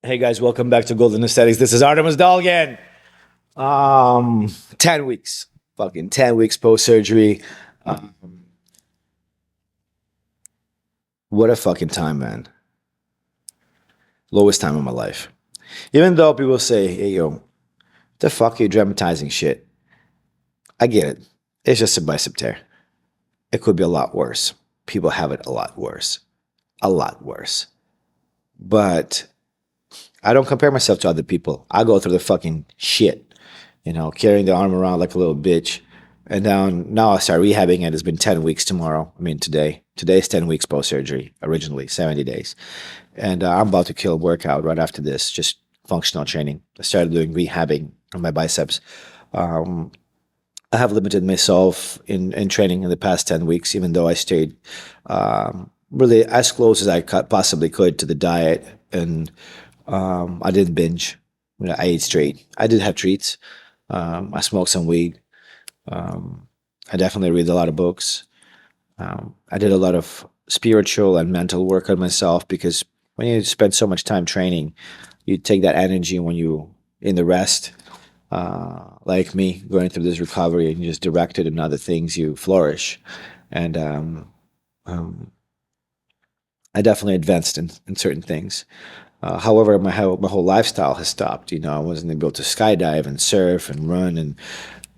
Hey guys, welcome back to Golden Aesthetics. This is Artemus Dolgin. 10 weeks. Fucking 10 weeks post surgery. Um, what a fucking time, man. Lowest time of my life. Even though people say, hey, yo, the fuck are you dramatizing shit? I get it. It's just a bicep tear. It could be a lot worse. People have it a lot worse. A lot worse. But I don't compare myself to other people. I go through the fucking shit, carrying the arm around like a little bitch. And now I start rehabbing it. It's been 10 weeks tomorrow. I mean, today. Today's 10 weeks post surgery, originally 70 days. And I'm about to kill a workout right after this, just functional training. I started doing rehabbing on my biceps. Um, I have limited myself in training in the past 10 weeks, even though I stayed really as close as I possibly could to the diet. And I didn't binge. I ate straight. I did have treats. I smoked some weed. Um, I definitely read a lot of books. I did a lot of spiritual and mental work on myself because when you spend so much time training, you take that energy when you in the rest. Like me, going through this recovery and you just direct it in other things, you flourish. And um, I definitely advanced in certain things. However, my whole lifestyle has stopped. I wasn't able to skydive and surf and run and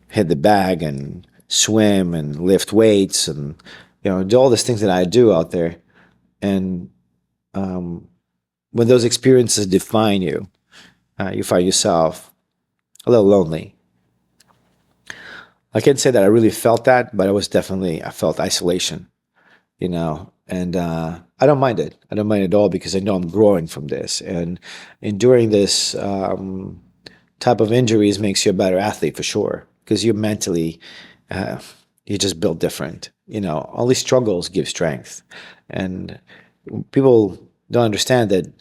hit the bag and swim and lift weights and do all these things that I do out there. And um, when those experiences define you, you find yourself a little lonely. I can't say that I really felt that, but I felt isolation, and I don't mind it. I don't mind at all because I know I'm growing from this, and enduring this type of injuries makes you a better athlete for sure because you're mentally, uh, you just built different. All these struggles give strength, and people don't understand that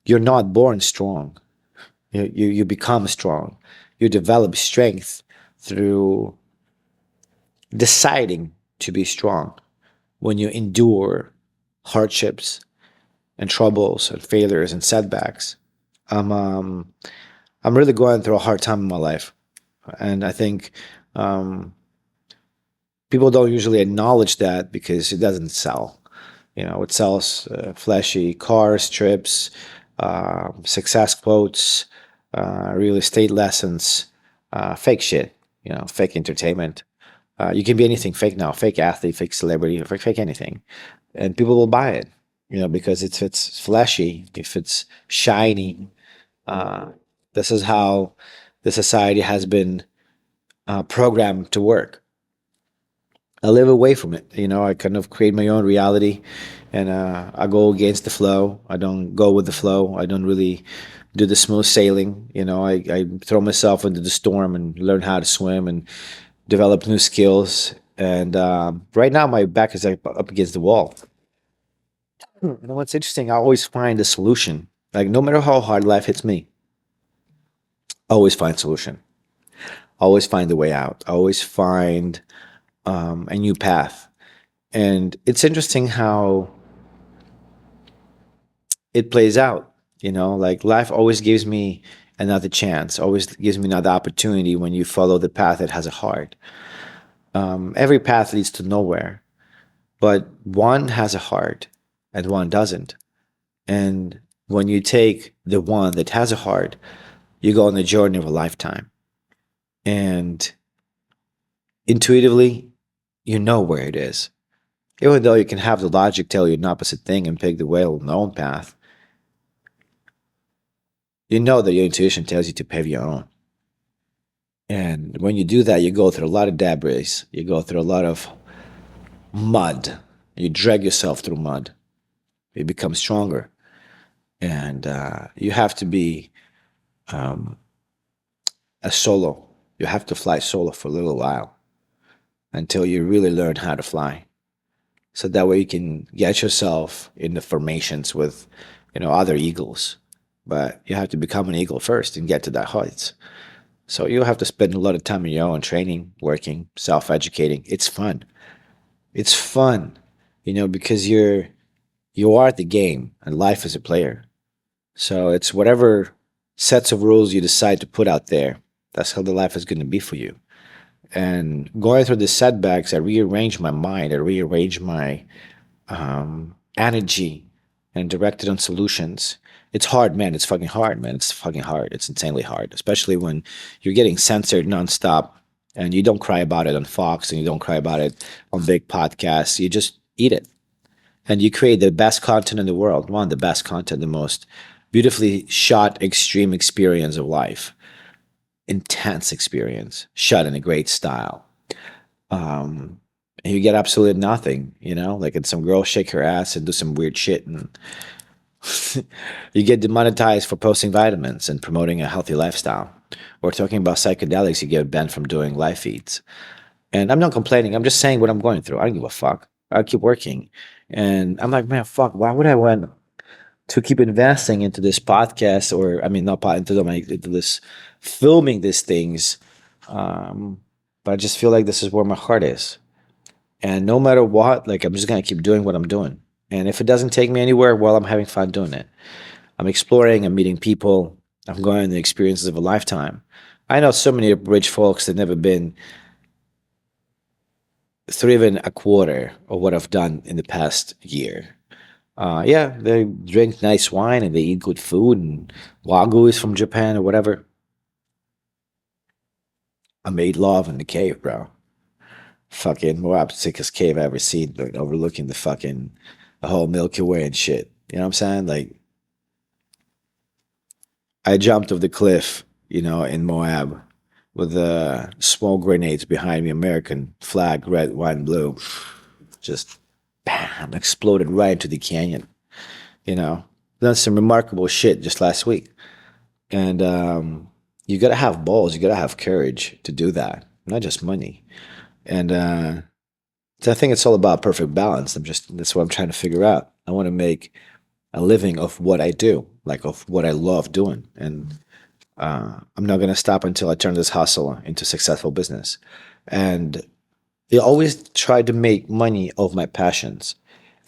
you're not born strong. You become strong. You develop strength through deciding to be strong when you endure hardships and troubles and failures and setbacks. I'm um, I'm really going through a hard time in my life, and I think um, people don't usually acknowledge that because it doesn't sell. It sells flashy cars, trips, success quotes, real estate lessons, fake shit. Fake entertainment. You can be anything fake now, fake athlete, fake celebrity, fake anything, and people will buy it. Because if it's flashy, if it's shiny, uh, this is how the society has been programmed to work. I live away from it. I kind of create my own reality, and I go against the flow. I don't go with the flow. I don't really do the smooth sailing. I throw myself into the storm and learn how to swim and develop new skills. And right now, my back is up against the wall. What's interesting, I always find a solution. Like no matter how hard life hits me, I always find solution. I always find a way out. I always find a new path. And it's interesting how it plays out. Like life always gives me another chance, always gives me another opportunity when you follow the path that has a heart. Every path leads to nowhere, but one has a heart and one doesn't. And when you take the one that has a heart, you go on the journey of a lifetime. And intuitively, you know where it is. Even though you can have the logic tell you an opposite thing and pick the well-known path, you know that your intuition tells you to pave your own. And when you do that, you go through a lot of debris, you go through a lot of mud, you drag yourself through mud, you become stronger. And you have to be um, a solo. You have to fly solo for a little while until you really learn how to fly. So that way you can get yourself in the formations with, other eagles. But you have to become an eagle first and get to that height. So you have to spend a lot of time in your own training, working, self-educating. It's fun. It's fun, because you are the game and life is a player. So it's whatever sets of rules you decide to put out there. That's how the life is going to be for you. And going through the setbacks, I rearranged my mind. I rearranged my energy and directed on solutions. It's hard, man. It's fucking hard, man. It's fucking hard. It's insanely hard, especially when you're getting censored nonstop and you don't cry about it on Fox and you don't cry about it on big podcasts. You just eat it and you create the best content in the world, one of the best content, the most beautifully shot extreme experience of life, intense experience, shot in a great style. And you get absolutely nothing, like and some girl shake her ass and do some weird shit and you get demonetized for posting vitamins and promoting a healthy lifestyle. Or talking about psychedelics, you get banned from doing live feeds. And I'm not complaining. I'm just saying what I'm going through. I don't give a fuck. I keep working. And I'm like, man, fuck, why would I want to keep investing into this podcast or, I mean, not into this filming these things. But I just feel like this is where my heart is. And no matter what, like, I'm just going to keep doing what I'm doing. And if it doesn't take me anywhere, well, I'm having fun doing it. I'm exploring, I'm meeting people, I'm going on the experiences of a lifetime. I know so many rich folks that never been through even a quarter of what I've done in the past year. Yeah, they drink nice wine and they eat good food and wagyu is from Japan or whatever. I made love in the cave, bro. Fucking more sickest cave I ever seen, like overlooking the whole Milky Way and shit. You know what I'm saying? Like I jumped off the cliff, in Moab with the smoke grenades behind me, American flag, red, white, and blue. Just bam, exploded right into the canyon. You know, done some remarkable shit just last week. And you gotta have balls, you gotta have courage to do that, not just money. And so I think it's all about perfect balance. That's what I'm trying to figure out. I want to make a living of what I do, like of what I love doing. And I'm not gonna stop until I turn this hustle into successful business. And I always try to make money of my passions.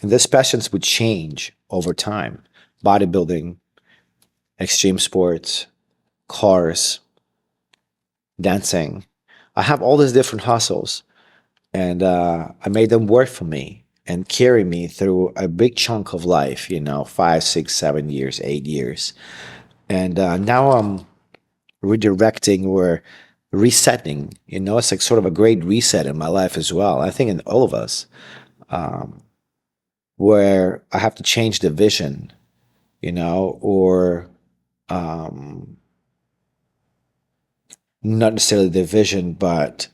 And these passions would change over time. Bodybuilding, extreme sports, cars, dancing. I have all these different hustles, and I made them work for me and carry me through a big chunk of life, 5, 6, 7 years, 8 years. And now I'm redirecting or resetting. It's like sort of a great reset in my life as well. I think in all of us, where I have to change the vision, or um, not necessarily the vision, but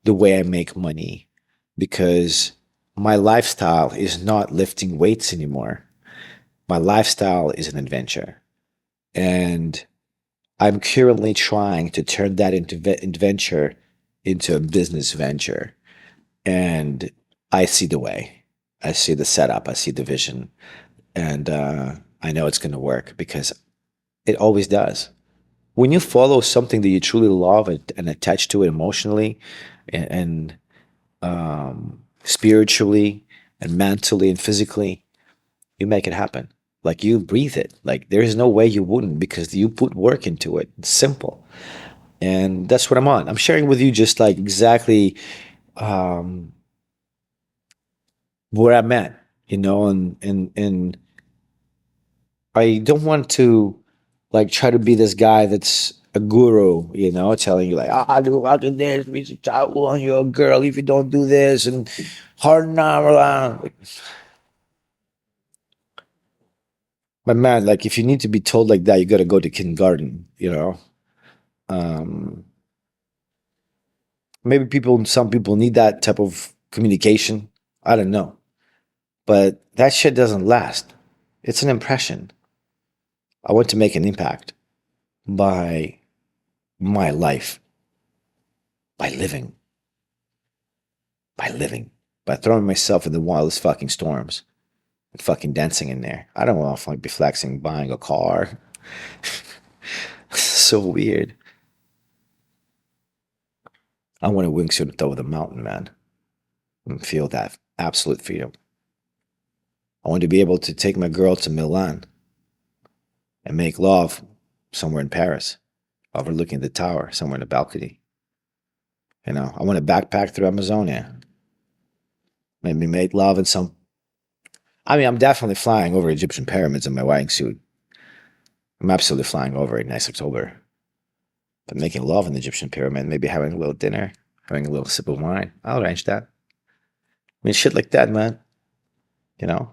the way I make money, because my lifestyle is not lifting weights anymore. My lifestyle is an adventure. And I'm currently trying to turn that into adventure into a business venture. And I see the way. I see the setup. I see the vision. And I know it's going to work because it always does. When you follow something that you truly love and attach to it emotionally and spiritually and mentally and physically, you make it happen. Like you breathe it. Like there is no way you wouldn't because you put work into it. It's simple. And that's what I'm on. I'm sharing with you just like exactly um, where I'm at, and I don't want to like try to be this guy that's a guru, telling you like, do this, reach out on your girl if you don't do this and harden around. My man, like if you need to be told like that, you gotta go to kindergarten. Um, maybe some people need that type of communication. I don't know. But that shit doesn't last. It's an impression. I want to make an impact by my life, by living, by living, by throwing myself in the wildest fucking storms and fucking dancing in there. I don't want to be flexing buying a car. So weird. I want to wingsuit over the mountain, man, and feel that absolute freedom. I want to be able to take my girl to Milan and make love somewhere in Paris, overlooking the tower, somewhere in the balcony. I want to backpack through Amazonia. Maybe make love in some. I mean, I'm definitely flying over Egyptian pyramids in my wedding suit. I'm absolutely flying over it next October. But making love in the Egyptian pyramid, maybe having a little dinner, having a little sip of wine, I'll arrange that. I mean, shit like that, man. You know,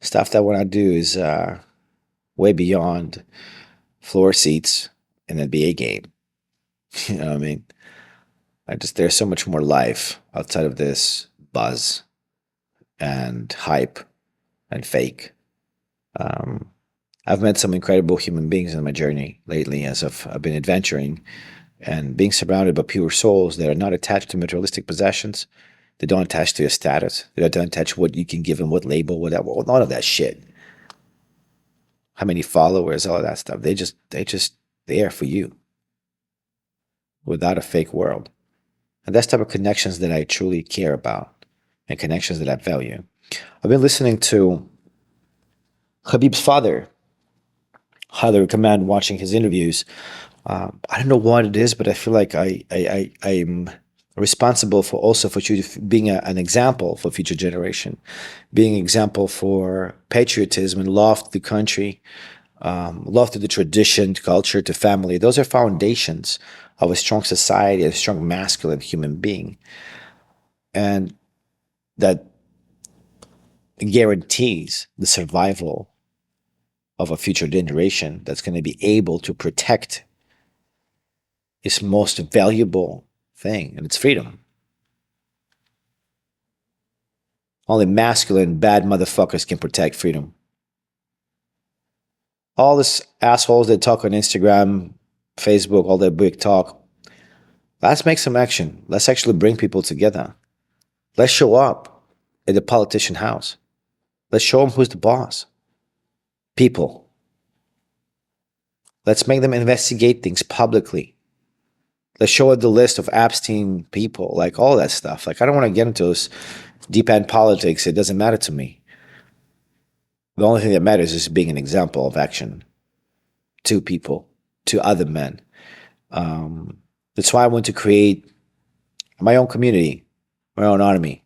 stuff that I want to do is way beyond floor seats in an NBA game. You know what I mean? There's so much more life outside of this buzz and hype and fake. Um, I've met some incredible human beings in my journey lately as I've been adventuring and being surrounded by pure souls that are not attached to materialistic possessions. They don't attach to your status. They don't attach what you can give them, what label, whatever, none of that shit. How many followers, all of that stuff. They just there for you without a fake world. And that's the type of connections that I truly care about and connections that I value. I've been listening to Habib's father. Highly recommend watching his interviews. I don't know what it is, but I feel like I'm responsible for also for being an example for future generation, being an example for patriotism and love to the country, love to the tradition, to culture, to family. Those are foundations of a strong society, a strong masculine human being, and that guarantees the survival of a future generation that's going to be able to protect its most valuable thing, and it's freedom. Only masculine, bad motherfuckers can protect freedom. All this assholes that talk on Instagram, Facebook, all that big talk, let's make some action. Let's actually bring people together. Let's show up at the politician house. Let's show them who's the boss. People. Let's make them investigate things publicly. Let's show up the list of Epstein people, like all that stuff. Like, I don't want to get into those deep end politics. It doesn't matter to me. The only thing that matters is being an example of action to people, to other men. That's why I want to create my own community, my own army.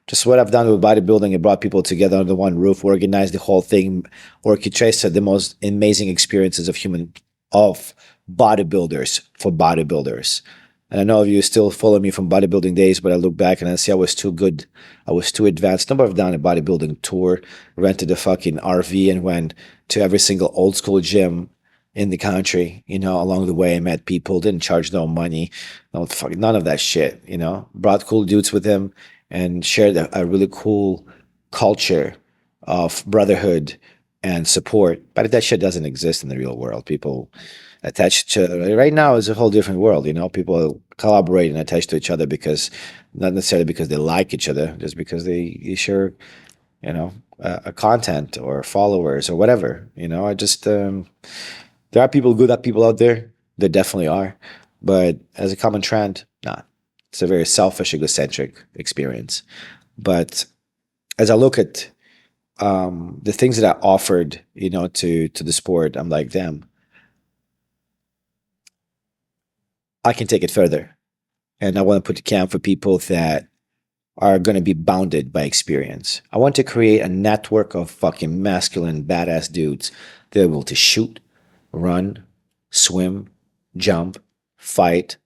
Just what I've done with bodybuilding and brought people together under one roof, organized the whole thing, orchestrated the most amazing experiences of bodybuilders for bodybuilders. And I know you still follow me from bodybuilding days, but I look back and I see I was too good. I was too advanced. Number of done a bodybuilding tour, rented a fucking RV and went to every single old school gym in the country. Along the way I met people, didn't charge no money, none of that shit. Brought cool dudes with him and shared a really cool culture of brotherhood and support. But that shit doesn't exist in the real world. People attached to right now is a whole different world. People collaborate and attach to each other because not necessarily because they like each other, just because they share, a content or followers or whatever. I just there are good people out there. There definitely are, but as a common trend, not. It's a very selfish, egocentric experience. But as I look at the things that I offered, to the sport, I'm like, damn, I can take it further. And I want to put the camp for people that are going to be bounded by experience. I want to create a network of fucking masculine, badass dudes that are able to shoot, run, swim, jump, fight,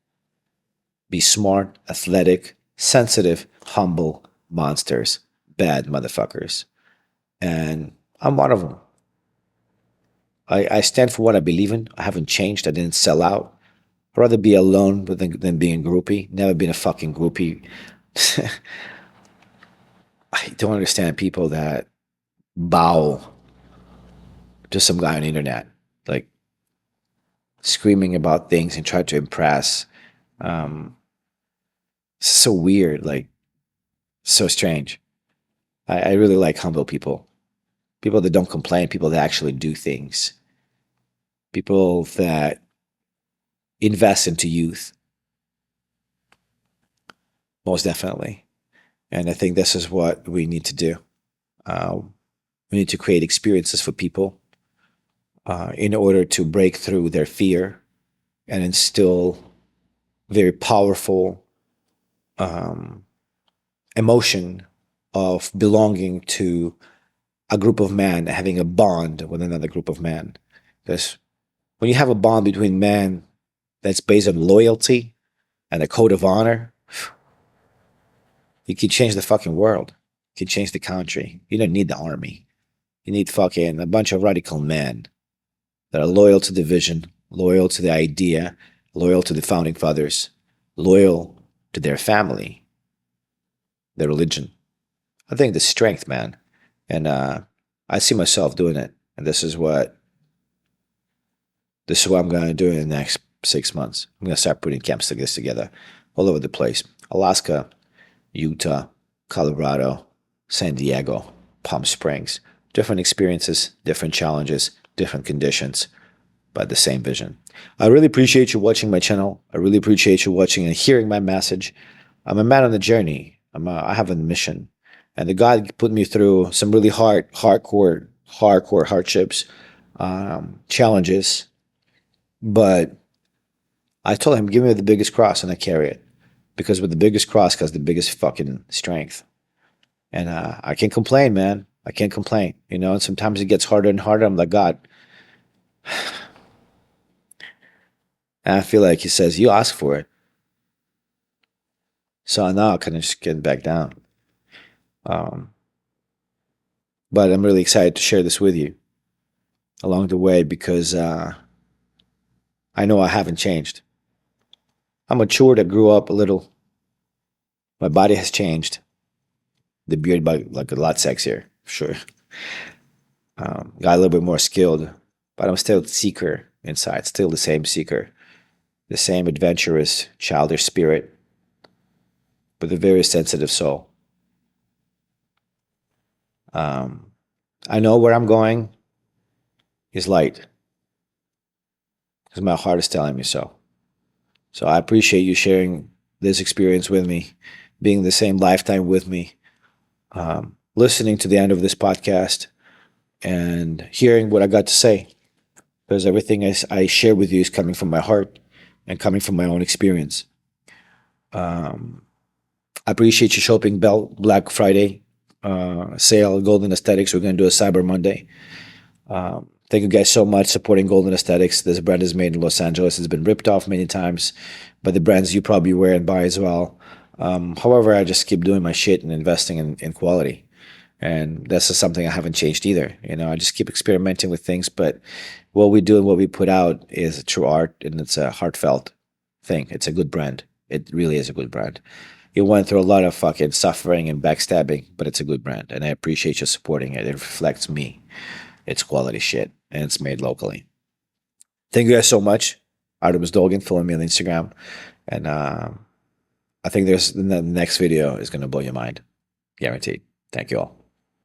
be smart, athletic, sensitive, humble monsters, bad motherfuckers. And I'm one of them. I stand for what I believe in. I haven't changed. I didn't sell out. I'd rather be alone than being a groupie. Never been a fucking groupie. I don't understand people that bow to some guy on the internet, like screaming about things and try to impress. So weird, like so strange. I really like humble people. People that don't complain, people that actually do things. People that invest into youth. Most definitely. And I think this is what we need to do. We need to create experiences for people. in order to break through their fear and instill very powerful emotion of belonging to a group of men, having a bond with another group of men. Because when you have a bond between men that's based on loyalty and a code of honor, you can change the fucking world. You can change the country. You don't need the army. You need fucking a bunch of radical men that are loyal to the vision, loyal to the idea, loyal to the founding fathers, loyal to their family, their religion. I think the strength, man. And I see myself doing it. And this is what I'm going to do in the next 6 months. I'm going to start putting camps like this together all over the place. Alaska, Utah, Colorado, San Diego, Palm Springs. Different experiences, different challenges, different conditions, but the same vision. I really appreciate you watching my channel. I really appreciate you watching and hearing my message. I'm a man on a journey. I have a mission. And the God put me through some really hardcore hardships, challenges. But I told him, give me the biggest cross, and I carry it. Because with the biggest cross comes the biggest fucking strength. And I can't complain, man. I can't complain. You know, and sometimes it gets harder and harder. I'm like, God. And I feel like he says, you ask for it. So now I kind of just get back down. But I'm really excited to share this with you along the way because I know I haven't changed. I'm matured. I grew up a little. My body has changed. The beard got like a lot sexier, for sure. Got a little bit more skilled, but I'm still a seeker inside. Still the same seeker, the same adventurous, childish spirit, with a very sensitive soul. I know where I'm going is light because my heart is telling me so. So I appreciate you sharing this experience with me, being the same lifetime with me, listening to the end of this podcast and hearing what I got to say, because everything I share with you is coming from my heart and coming from my own experience. I appreciate you shopping Black Friday sale, Golden Aesthetics. We're going to do a Cyber Monday. Thank you guys so much supporting Golden Aesthetics. This brand is made in Los Angeles. It's been ripped off many times by the brands you probably wear and buy as well. However, I just keep doing my shit and investing in quality. And this is something I haven't changed either. You know, I just keep experimenting with things, but what we do and what we put out is true art, and it's a heartfelt thing. It's a good brand. It really is a good brand. It went through a lot of fucking suffering and backstabbing, but it's a good brand, and I appreciate you supporting it. It reflects me. It's quality shit, and it's made locally. Thank you guys so much. Artemus Dolgin, follow me on Instagram, and I think the next video is going to blow your mind. Guaranteed. Thank you all.